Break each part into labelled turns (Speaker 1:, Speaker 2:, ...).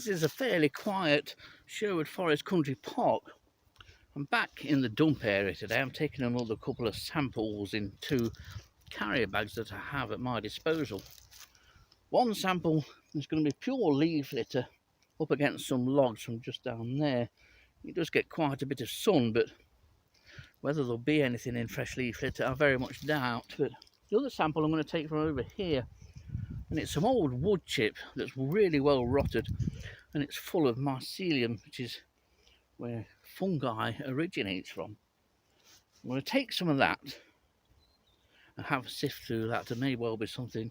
Speaker 1: This is a fairly quiet Sherwood Forest country park. I'm back in the dump area today. I'm taking another couple of samples in 2 carrier bags that I have at my disposal. One sample is going to be pure leaf litter up against some logs from just down there. It does get quite a bit of sun, but whether there'll be anything in fresh leaf litter I very much doubt. But the other sample I'm going to take from over here, and it's some old wood chip that's really well rotted, and it's full of mycelium, which is where fungi originates from. I'm going to take some of that and have a sift through that. There may well be something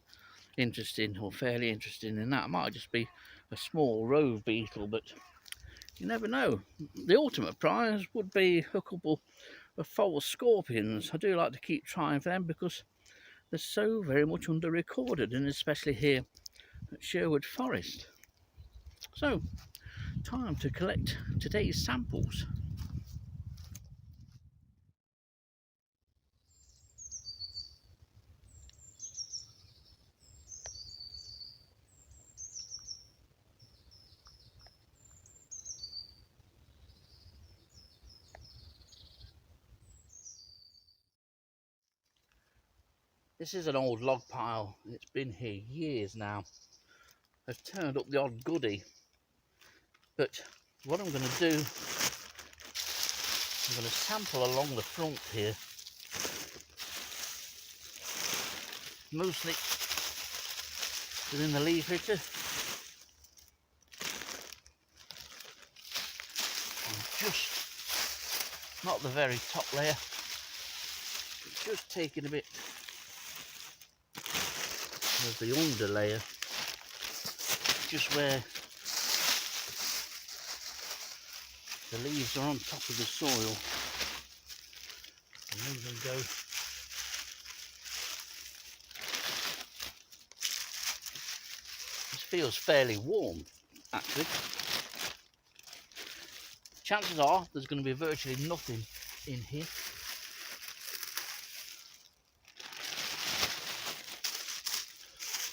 Speaker 1: interesting or fairly interesting in that. It might just be a small rove beetle, but you never know. The ultimate prize would be a couple of false scorpions. I do like to keep trying for them because they're so very much under recorded, and especially here at Sherwood Forest. So, time to collect today's samples. This is an old log pile. It's been here years now. I've turned up the odd goodie. But what I'm going to do, I'm going to sample along the front here. Mostly within the leaf litter. And just, not the very top layer, but just taking a bit of the under layer, just where the leaves are on top of the soil, and leave them go. This feels fairly warm, actually. Chances are there's going to be virtually nothing in here.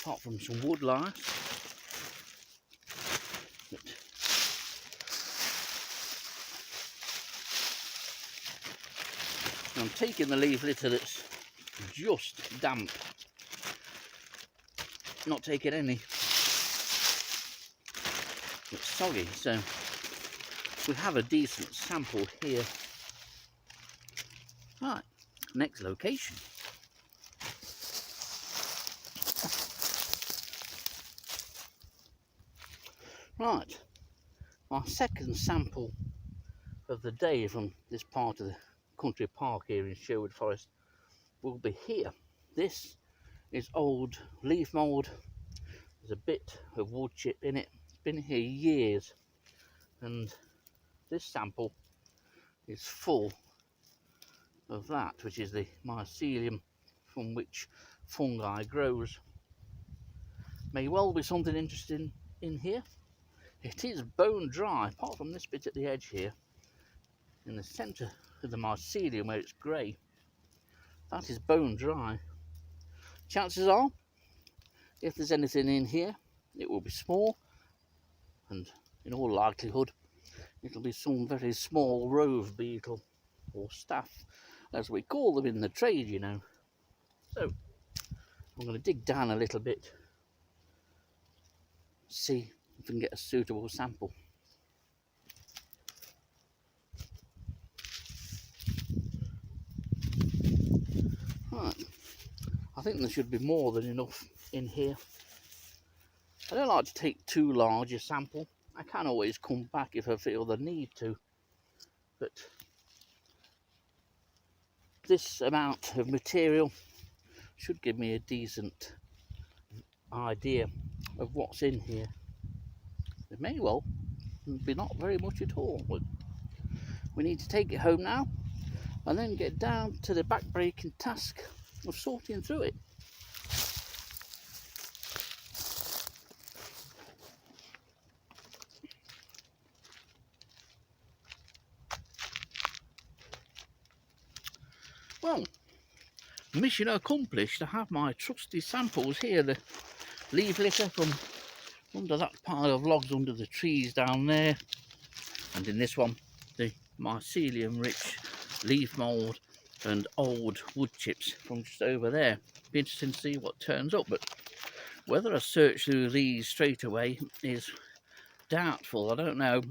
Speaker 1: Apart from some woodlouse. But I'm taking the leaf litter that's just damp. Not taking any that's soggy, so we have a decent sample here. Right, next location. Right, my second sample of the day from this part of the country park here in Sherwood Forest will be here. This is old leaf mould. There's a bit of wood chip in it. It's been here years, and this sample is full of that, which is the mycelium from which fungi grows. May well be something interesting in here. It is bone dry, apart from this bit at the edge here, in the centre of the mycelium where it's grey. That is bone dry. Chances are, if there's anything in here, it will be small, and in all likelihood, it'll be some very small rove beetle, or staph, as we call them in the trade, you know. So, I'm going to dig down a little bit, see if we can get a suitable sample. Right, I think there should be more than enough in here. I don't like to take too large a sample. I can always come back if I feel the need to, but this amount of material should give me a decent idea of what's in here. It may well be not very much at all, but we need to take it home now and then get down to the back-breaking task of sorting through it. Well, mission accomplished. I have my trusty samples here, the leaf litter from under that pile of logs under the trees down there, and in this one the mycelium rich leaf mould and old wood chips from just over there. Be interesting to see what turns up, but whether I search through these straight away is doubtful. I don't know.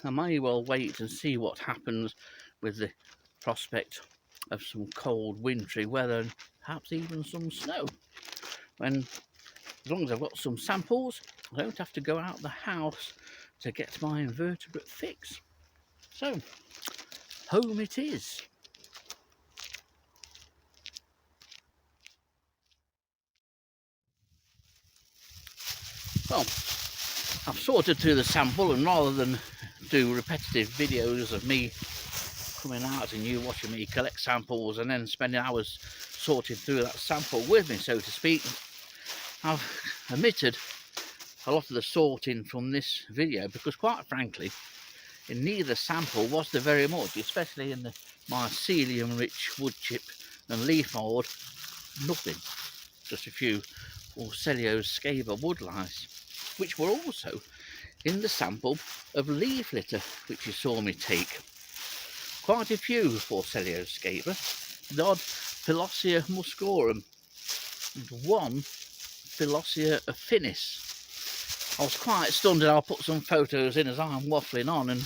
Speaker 1: I may well wait and see what happens with the prospect of some cold wintry weather and perhaps even some snow. When, as long as I've got some samples, I don't have to go out the house to get my invertebrate fix. So, home it is. Well, I've sorted through the sample, and rather than do repetitive videos of me coming out and you watching me collect samples and then spending hours sorting through that sample with me, so to speak, I've omitted a lot of the sorting from this video because, quite frankly, in neither sample was there very much, especially in the mycelium rich wood chip and leaf mould. Nothing, just a few Philoscia woodlouse, which were also in the sample of leaf litter which you saw me take. Quite a few Philoscia, the odd Philoscia muscorum, and one Philoscia affinis. I was quite stunned, and I'll put some photos in as I'm waffling on and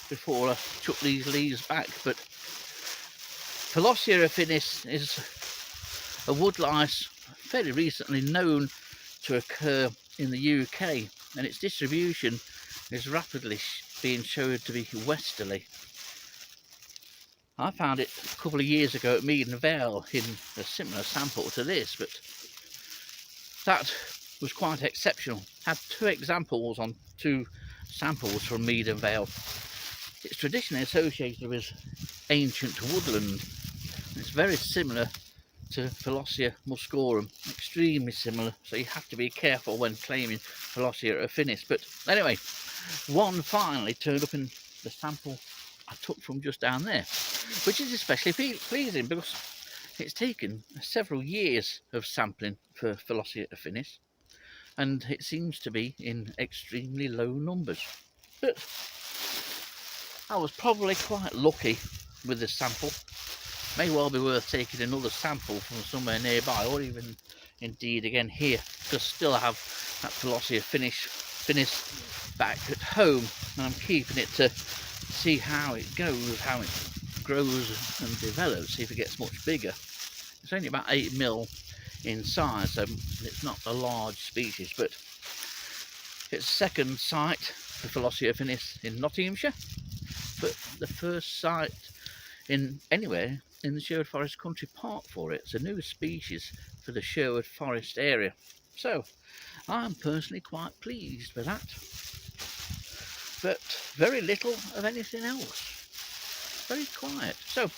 Speaker 1: before I chuck these leaves back, but Philoscia affinis is a woodlouse fairly recently known to occur in the UK, and its distribution is rapidly being shown to be westerly. I found it a couple of years ago at Mead and Vale in a similar sample to this, but that was quite exceptional. Had 2 examples on 2 samples from Mead and Vale. It's traditionally associated with ancient woodland. It's very similar to Philoscia muscorum, extremely similar, so you have to be careful when claiming Philoscia affinis. But anyway, one finally turned up in the sample I took from just down there, which is especially pleasing because it's taken several years of sampling for Philoscia affinis, and it seems to be in extremely low numbers. But I was probably quite lucky with the sample. May well be worth taking another sample from somewhere nearby, or even indeed again here, because still I have that Philoscia affinis back at home, and I'm keeping it to see how it goes, how it grows and develops, see if it gets much bigger. It's only about 8mm in size, so it's not a large species, but it's second site for Philoscia affinis in Nottinghamshire, but the first site in anywhere in the Sherwood Forest Country Park for it. It's a new species for the Sherwood Forest area, so I'm personally quite pleased with that. But very little of anything else, very quiet. So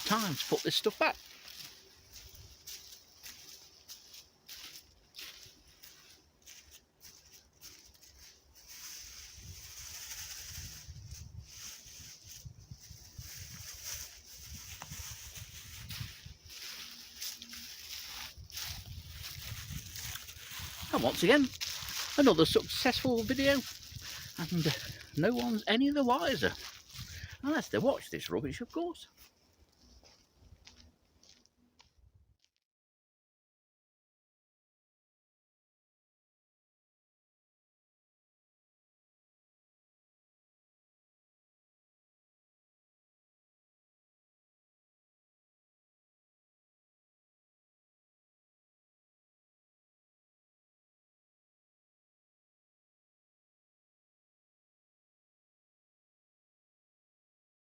Speaker 1: time to put this stuff back. And once again, another successful video, and no one's any the wiser, unless they watch this rubbish, of course.